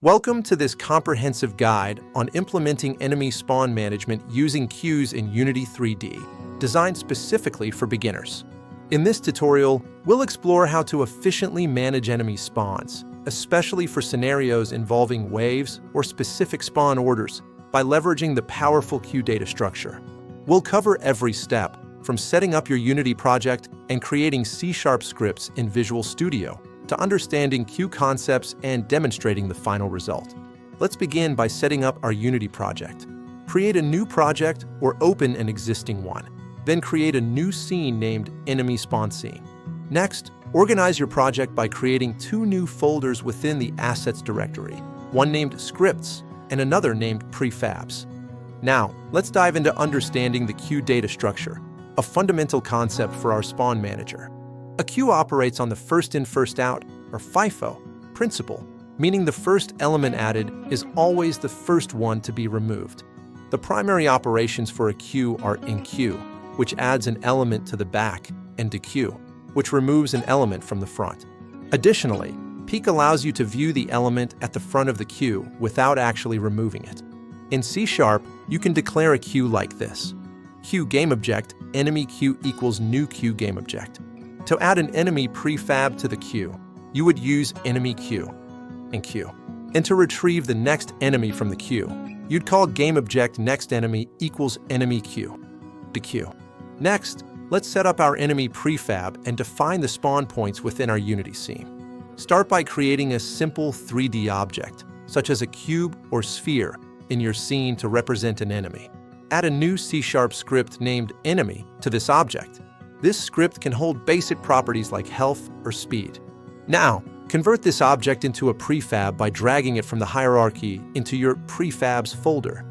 Welcome to this comprehensive guide on implementing enemy spawn management using queues in Unity 3D, designed specifically for beginners. In this tutorial, we'll explore how to efficiently manage enemy spawns, especially for scenarios involving waves or specific spawn orders, by leveraging the powerful queue data structure. We'll cover every step, from setting up your Unity project and creating C# scripts in Visual Studio, to understanding queue concepts and demonstrating the final result. Let's begin by setting up our Unity project. Create a new project or open an existing one. Then create a new scene named Enemy Spawn Scene. Next, organize your project by creating two new folders within the Assets directory, one named Scripts and another named Prefabs. Now, let's dive into understanding the queue data structure, a fundamental concept for our spawn manager. A queue operates on the first-in, first-out, or FIFO, principle, meaning the first element added is always the first one to be removed. The primary operations for a queue are enqueue, which adds an element to the back, and dequeue, which removes an element from the front. Additionally, peek allows you to view the element at the front of the queue without actually removing it. In C#, you can declare a queue like this: queue GameObject enemy queue equals new queue GameObject. To add an enemy prefab to the queue, you would use enemy queue, enqueue. And to retrieve the next enemy from the queue, you'd call GameObject next enemy equals enemy queue, dequeue. Next, let's set up our enemy prefab and define the spawn points within our Unity scene. Start by creating a simple 3D object, such as a cube or sphere, in your scene to represent an enemy. Add a new C# script named enemy to this object. This script can hold basic properties like health or speed. Now, convert this object into a prefab by dragging it from the hierarchy into your prefabs folder.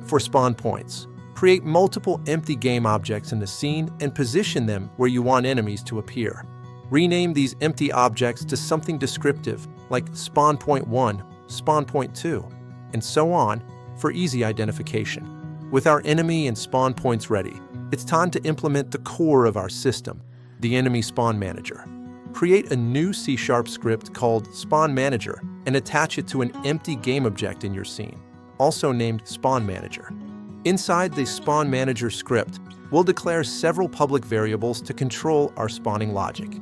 For spawn points, create multiple empty game objects in the scene and position them where you want enemies to appear. Rename these empty objects to something descriptive like spawn point 1, spawn point 2, and so on for easy identification. With our enemy and spawn points ready, it's time to implement the core of our system, the enemy spawn manager. Create a new C# script called Spawn Manager and attach it to an empty game object in your scene, also named Spawn Manager. Inside the Spawn Manager script, we'll declare several public variables to control our spawning logic.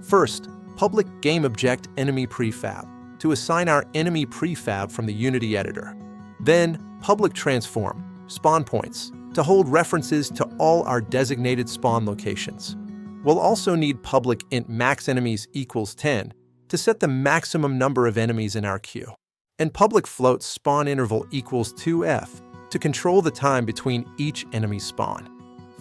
First, public GameObject enemy prefab to assign our enemy prefab from the Unity editor. Then, public transform spawn points to hold references to all our designated spawn locations. We'll also need public int maxEnemies equals 10 to set the maximum number of enemies in our queue, and public float spawn interval equals 2f to control the time between each enemy spawn.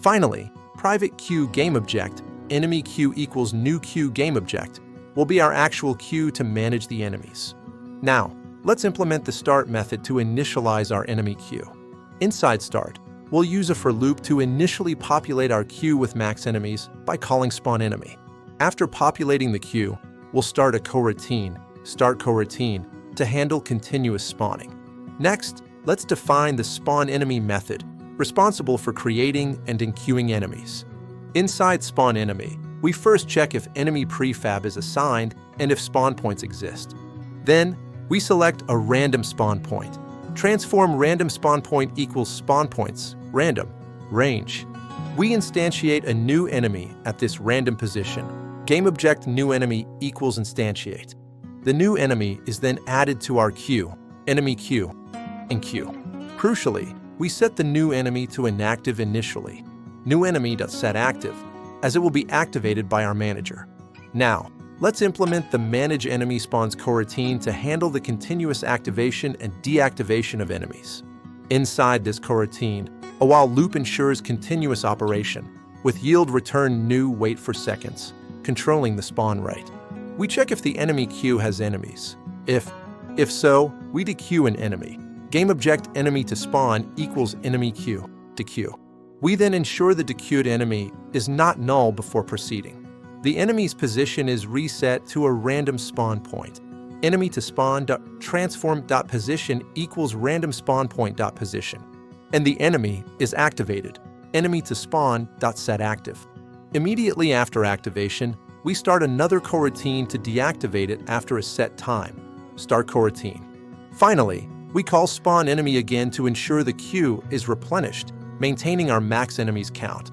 Finally, private queue GameObject enemy queue equals new queue GameObject will be our actual queue to manage the enemies. Now, let's implement the start method to initialize our enemy queue. Inside start, we'll use a for loop to initially populate our queue with maxEnemies by calling spawnEnemy. After populating the queue, we'll start a coroutine, start coroutine, to handle continuous spawning. Next, let's define the spawnEnemy method, responsible for creating and enqueuing enemies. Inside spawnEnemy, we first check if enemy prefab is assigned and if spawn points exist. Then, we select a random spawn point. Transform random spawn point equals spawn points, random, range. We instantiate a new enemy at this random position. GameObject new enemy equals instantiate. The new enemy is then added to our queue, enemy queue, enqueue. Crucially, we set the new enemy to inactive initially, newEnemy.setActive, as it will be activated by our manager. Now, let's implement the Manage Enemy Spawns coroutine to handle the continuous activation and deactivation of enemies. Inside this coroutine, a while loop ensures continuous operation, with yield return new wait for seconds, controlling the spawn rate. We check if the enemy queue has enemies. If so, we dequeue an enemy. GameObject enemy to spawn equals enemy queue, dequeue. We then ensure the dequeued enemy is not null before proceeding. The enemy's position is reset to a random spawn point. Enemy to spawn.transform.position equals random spawn point.position. And the enemy is activated, enemy to spawn.setActive. Immediately after activation, we start another coroutine to deactivate it after a set time, start coroutine. Finally, we call spawn enemy again to ensure the queue is replenished, maintaining our max enemies count.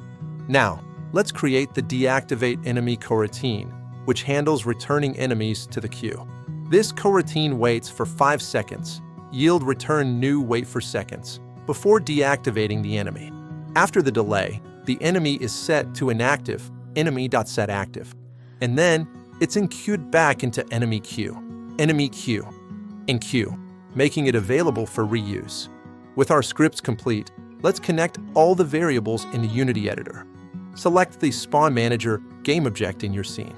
Now, let's create the deactivate enemy coroutine, which handles returning enemies to the queue. This coroutine waits for 5 seconds, yield return new wait for seconds, before deactivating the enemy. After the delay, the enemy is set to inactive, enemy.setActive, and then it's enqueued back into enemy queue, in queue, making it available for reuse. With our scripts complete, let's connect all the variables in the Unity editor. Select the Spawn Manager game object in your scene.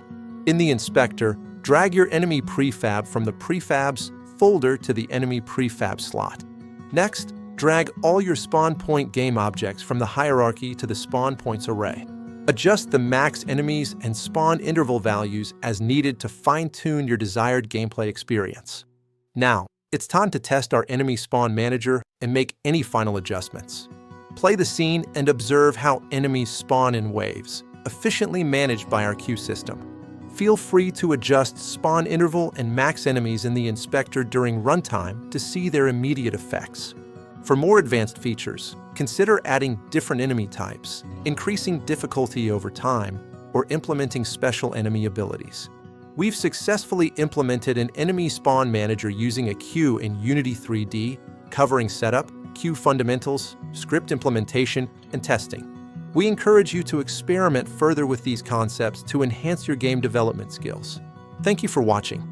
In the inspector, drag your enemy prefab from the prefabs folder to the enemy prefab slot. Next, drag all your spawn point game objects from the hierarchy to the spawn points array. Adjust the max enemies and spawn interval values as needed to fine-tune your desired gameplay experience. Now, it's time to test our enemy spawn manager and make any final adjustments. Play the scene and observe how enemies spawn in waves, efficiently managed by our queue system. Feel free to adjust spawn interval and max enemies in the inspector during runtime to see their immediate effects. For more advanced features, consider adding different enemy types, increasing difficulty over time, or implementing special enemy abilities. We've successfully implemented an enemy spawn manager using a queue in Unity 3D, covering setup, queue fundamentals, script implementation, and testing. We encourage you to experiment further with these concepts to enhance your game development skills. Thank you for watching.